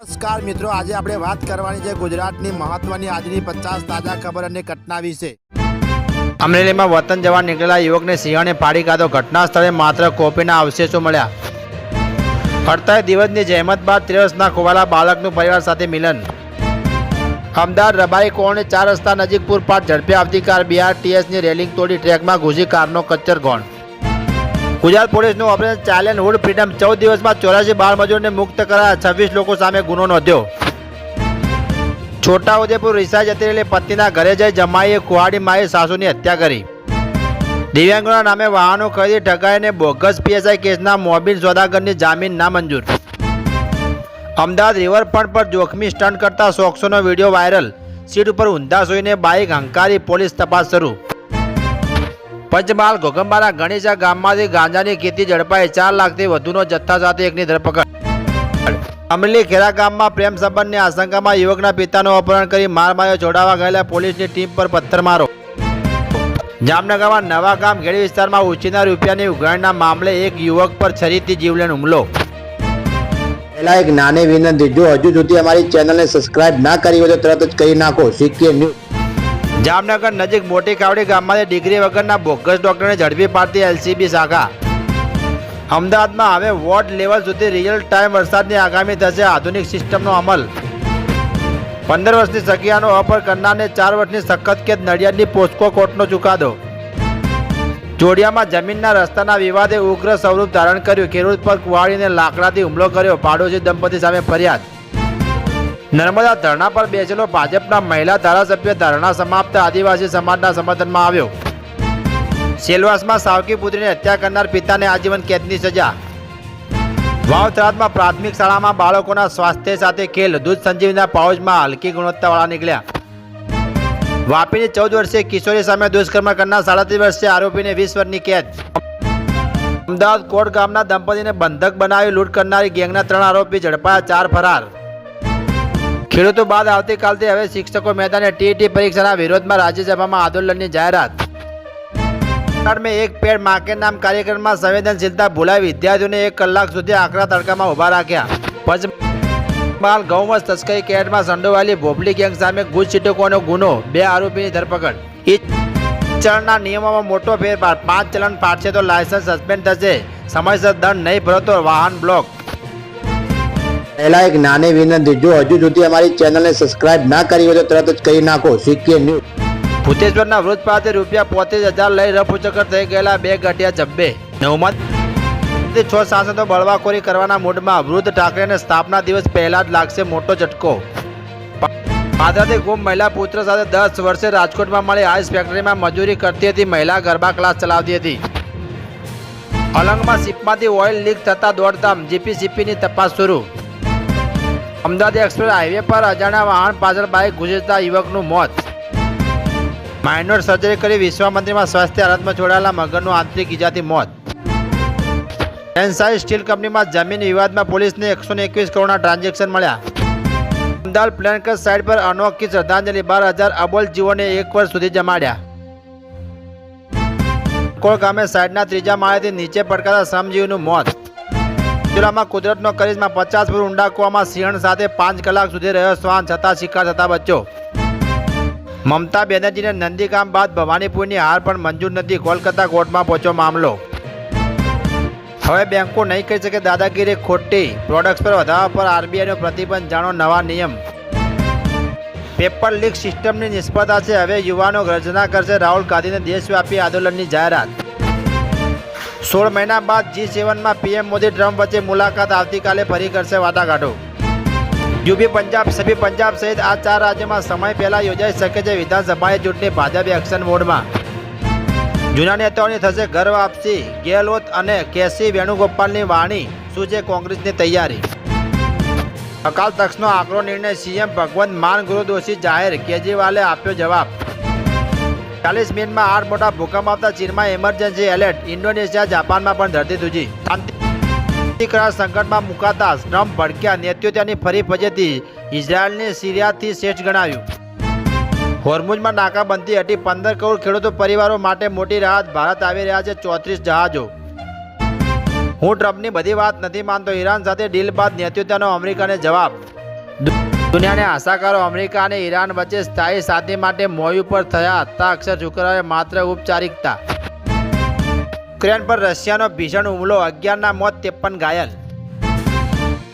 નમસ્કાર મિત્રો, આજે આપણે વાત કરવાની છે ગુજરાતની મહત્વની આજની 50 તાજા ખબર અને ઘટના વિશે। અમરેલીમાં વતન જવા નીકળેલા યુવકને સિંહણે ફાડી કાઢો। ઘટના સ્થળે માત્ર કોપીના અવશેષો મળ્યા। 48 દિવસની જહેમત બાદ 13 વર્ષના ખોવાલા બાળકનું પરિવાર સાથે મિલન। અમદાવાદ રબારી કોળની 4 રસ્તા નજીક પૂરપાટ ઝડપે આવતી કાર BRTSની રેલિંગ તોડી ટ્રેકમાં ઘૂસી કારનો કચ્ચર ગોણ। ગુજરાત પોલીસનું ઓપરેશન ચાઇલ્ડહુડ ફ્રીડમ 14 દિવસમાં 84 બાળ મજૂરને મુક્ત કરાયા। 26 લોકો સામે ગુનો નોંધ્યો। છોટાઉદેપુર રિસાઈ જતી રહેલી પત્નીના ઘરે જઈ જમાઈએ કુહાડી મારી સાસુની હત્યા કરી। દિવ્યાંગોના નામે વાહનો ખરીદી ઠગાઈ અને બોગસ PSI કેસના મોબીન સોદાગરની જામીન નામંજૂર। અમદાવાદ રિવરફ્રન્ટ પર જોખમી સ્ટન્ટ કરતા શોખ્સોનો વિડીયો વાયરલ। સીટ ઉપર ઊંધા સૂઈને બાઇક હંકારી, પોલીસ તપાસ શરૂ। પંચમહાલ ઘોગંબાના ગણેશા ગામમાંથી ગાંજાની ખેતી ઝડપાઈ। 4 લાખથી વધુનો જથ્થા સાથે એકની ધરપકડ। અમરેલી ખેરા ગામમાં પ્રેમ સંબંધની આશંકામાં યુવકના પિતાનું અપહરણ કરી માર માર્યો। છોડાવવા ગયેલા પોલીસની ટીમ પર પથ્થરમારો। જામનગરમાં નવા ગામ ઘેડી વિસ્તારમાં ઉછીના રૂપિયાની ઉઘરાણીના મામલે એક યુવક પર છરીથી જીવલેણ હુમલો। પહેલા એક નાની વિનંતી, જો હજુ સુધી અમારી ચેનલને સબસ્ક્રાઇબ ના કરી હોય તો તરત જ કરી નાખો। CK news. જામનગર નજીક મોટી કાવડી ગામમાંથી ડિગ્રી વગરના બોગસ ડોક્ટરને ઝડપી પાડતી LCB શાખા। અમદાવાદમાં હવે વોર્ડ લેવલ સુધી રિયલ ટાઈમ વરસાદની આગામી થશે। આધુનિક સિસ્ટમનો અમલ। 15 વર્ષની સગીરાનો અપહરણ કરનારને 4 વર્ષની સખત કેદ। નડિયાદની પોસ્કો કોર્ટનો ચુકાદો। જોડિયામાં જમીનના રસ્તાના વિવાદે ઉગ્ર સ્વરૂપ ધારણ કર્યું। ખેડૂત પર કુહાડીને લાકડાથી હુમલો કર્યો। પાડોશી દંપતી સામે ફરિયાદ। નર્મદા ધરણા પર બેસેલો ભાજપના મહિલા ધારાસભ્ય ધરણા સમાપ્ત। આદિવાસી સમાજના સમર્થનમાં આવ્યો। સેલવાસમાં સાવકી પુત્રીની હત્યા કરનાર પિતાને આજીવન કેદની સજા। વાવ થરાદમાં પ્રાથમિક શાળામાં બાળકોના સ્વાસ્થ્ય સાથે ખેલ। દૂધ સંજીવનીના પાઉચમાં હલકી ગુણવત્તાવાળા નીકળ્યા। વાપીની 14 વર્ષીય કિશોરી સામે દુષ્કર્મ કરનાર 37 વર્ષીય આરોપીને 20 વર્ષની કેદ। અમદાવાદ કોટ ગામના દંપતીને બંધક બનાવી લૂંટ કરનારી ગેંગના 3 આરોપી ઝડપાયા। 4 ફરાર। ખેડૂતો બાદ આવતીકાલથી હવે શિક્ષકો મેદાને TET પરીક્ષાના વિરોધમાં રાજ્યસભામાં આંદોલનની જાહેરાત। મેં એક પેડ માં કે નામ કાર્યક્રમમાં સંવેદનશીલતા ભૂલાઈ વિદ્યાર્થીઓને 1 કલાક સુધી આકરા તડકામાં ઉભા રાખ્યા। પંચમહાલ ગૌવંશ તસ્કરી કેસમાં સંડોવાયેલી ભોપલી ગેંગ સામે ગુજ સિટકોનો ગુનો। 2 આરોપીની ધરપકડ। ચલણના નિયમોમાં મોટો ફેરફાર। 5 ચલણ પાડશે તો લાયસન્સ સસ્પેન્ડ થશે। સમયસર દંડ નહીં ભરો તો વાહન બ્લોક। પહેલા એક નાની વિનંતી, જો હજુ સુધી અમારી ચેનલને સબસ્ક્રાઇબ ના કરી હોય તો તરત જ કરી નાખો। CK news. ભૂતેશ્વરના વૃદ્ધ પાસે ₹35,000 લઈ રફુચક્કર થઈ ગયેલા 2 ગઠિયા જબ્બે। 9માંથી 6 સાંસદો બળવાખોરી કરવાના મૂડમાં। વૃદ્ધ ઠાકરેને સ્થાપના દિવસ પહેલા જ લાગશે મોટો ઝટકો। પાદરાથી ગુમ મહિલા પુત્ર સાથે 10 વર્ષે રાજકોટમાં મળી આઈસ ફેક્ટરીમાં મજૂરી કરતી હતી। મહિલા ગરબા ક્લાસ ચલાવતી હતી। અલંગમાં શિપમાંથી ઓઇલ લીક થતા દોડધામ। GPCPની તપાસ શરૂ। અમદાવાદ એક્સપ્રેસ હાઈવે પર અજાણ્યા વાહન પાછળ બાઇક ઘૂસી જતા યુવકનું મોત। માઇનોર સર્જરી કરી વિશ્વામંદિરમાં સ્વાસ્થ્ય હાલતમાં છોડાયેલા મગરનું આંતરિક ઈજાથી મોત। એનસાઈ સ્ટીલ કંપનીમાં જમીન વિવાદમાં પોલીસને 121 કરોડના ટ્રાન્ઝેક્શન મળ્યા। અમદાવાદ પ્લેનકસ સાઇટ પર અનોખી શ્રદ્ધાંજલિ। 12,000 અબોલ જીવોને 1 વર્ષ સુધી જમાડ્યા। કોળ ગામે સાઇટના 3જા માળેથી નીચે પડકાતા શ્રમજીવીનું મોત। જિલ્લામાં કુદરતનો કરિશ્મા। 50 ફૂટ ઊંડા કૂવામાં સિંહણ સાથે 5 કલાક સુધી રહ્યો શ્વાન, છતાં શિકાર થતા બચ્યો। મમતા બેનર્જીને નંદીગામ બાદ ભવાનીપુરની હાર પણ મંજૂર નથી। કોલકાતા કોર્ટમાં પહોંચ્યો મામલો। હવે બેંકો નહીં કરી શકે દાદાગીરી। ખોટી પ્રોડક્ટ્સ પર વધારા પર RBIનો પ્રતિબંધ। જાણો નવા નિયમ। પેપર લીક સિસ્ટમની નિષ્ફળતા છે, હવે યુવાનો ગર્જના કરશે। રાહુલ ગાંધીને દેશવ્યાપી આંદોલનની જાહેરાત। 16 મહિના બાદ G7માં PM મોદી ટ્રમ્પ વચ્ચે મુલાકાત। આવતીકાલે ફરી કરશે વાટાઘાટો। યુપી પંજાબ સભી પંજાબ સહિત આ 4 રાજ્યોમાં સમય પહેલા યોજાઈ શકે છે વિધાનસભાની ચૂંટણી। ભાજપ એક્શન મોડમાં। જૂના નેતાઓની થશે ઘર વાપસી। ગેહલોત અને કેસી વેણુગોપાલની વાણી। શું છે કોંગ્રેસની તૈયારી? અકાલ તખ્તનો આકરો નિર્ણય। CM ભગવંત માન ગુરુ દોષી જાહેર। કેજરીવાલે આપ્યો જવાબ। 40 મિનિટમાં 8 મોટા ભૂકંપ આવતા ચીનમાં ઇમરજન્સી એલર્ટ। ઇન્ડોનેશિયા જાપાનમાં પણ ધરતી ધ્રુજી। કરાર સંકટમાં મુકાતા ટ્રમ્પ ભડક્યા। નેતૃત્વની ફરી ફજેતી। ઇઝરાયલને સિરિયાથી શ્રેષ્ઠ ગણાવ્યું। હોર્મુઝમાં નાકાબંધી હટી। 15 કરોડ ખેડૂતો પરિવારો માટે મોટી રાહત। ભારત આવી રહ્યા છે 34 જહાજો। હું ટ્રમ્પની બધી વાત નથી માનતો। ઈરાન સાથે ડીલ બાદ નેતૃત્વનો અમેરિકાને જવાબ। દુનિયાને આશા કરો અમેરિકા અને ઈરાન વચ્ચે સ્થાયી શાંતિ માટે મોયુ પર થયા હસ્તાક્ષર શુક્રવારે માત્ર ઔપચારિકતા. યુક્રેન પર રશિયાનો ભીષણ હુમલો 11ના મોત 53 ઘાયલ.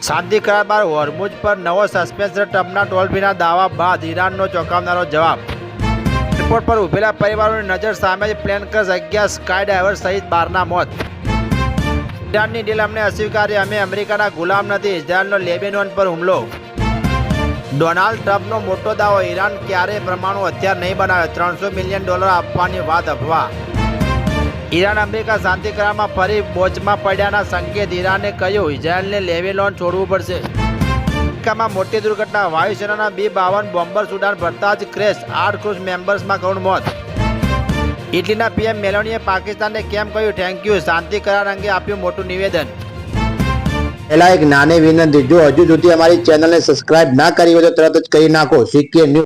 શાંતિ કરાર બાદ હોર્મુઝ પર નવો સસ્પેન્શન ટ્રમ્પના ટોલ-ફ્રીના દાવા બાદ ઈરાનનો ચોંકાવનારો જવાબ. એરપોર્ટ પર ઉભેલા પરિવારોની નજર સામે જ પ્લેન ક્રેશ 11 સ્કાય ડાઈવર સહિત 12ના મોત. ઈરાનની ડીલ અમને અસ્વીકારી, અમે અમેરિકાના ગુલામ નથી. ઇઝરાયલનો લેબેનોન પર હુમલો. ડોનાલ્ડ ટ્રમ્પનો મોટો દાવો, ઈરાન ક્યારેય પરમાણુ હથિયાર નહીં બનાવે. $300 મિલિયન આપવાની વાત અફવા. ઈરાન અમેરિકા શાંતિ કરારમાં ફરી બોચમાં પડ્યાના સંકેત. ઈરાને કહ્યું ઇઝરાયલને લેબેનોન છોડવું પડશે. અમેરિકામાં મોટી દુર્ઘટના, વાયુસેનાના B-52 બોમ્બર ઉડાન ભરતા જ ક્રેશ. 8 ક્રૂઝ મેમ્બર્સમાં કરુણ મોત. ઇટલીના PM મેલોનીએ પાકિસ્તાનને કેમ કહ્યું થેન્ક યુ, શાંતિ કરાર અંગે આપ્યું મોટું નિવેદન. પહેલા એક નાની વિનંતી, જો હજુ સુધી અમારી ચેનલને સબસ્ક્રાઇબ ના કરી હોય તો તરત જ કરી નાખો. સિક્કે ન્યૂઝ.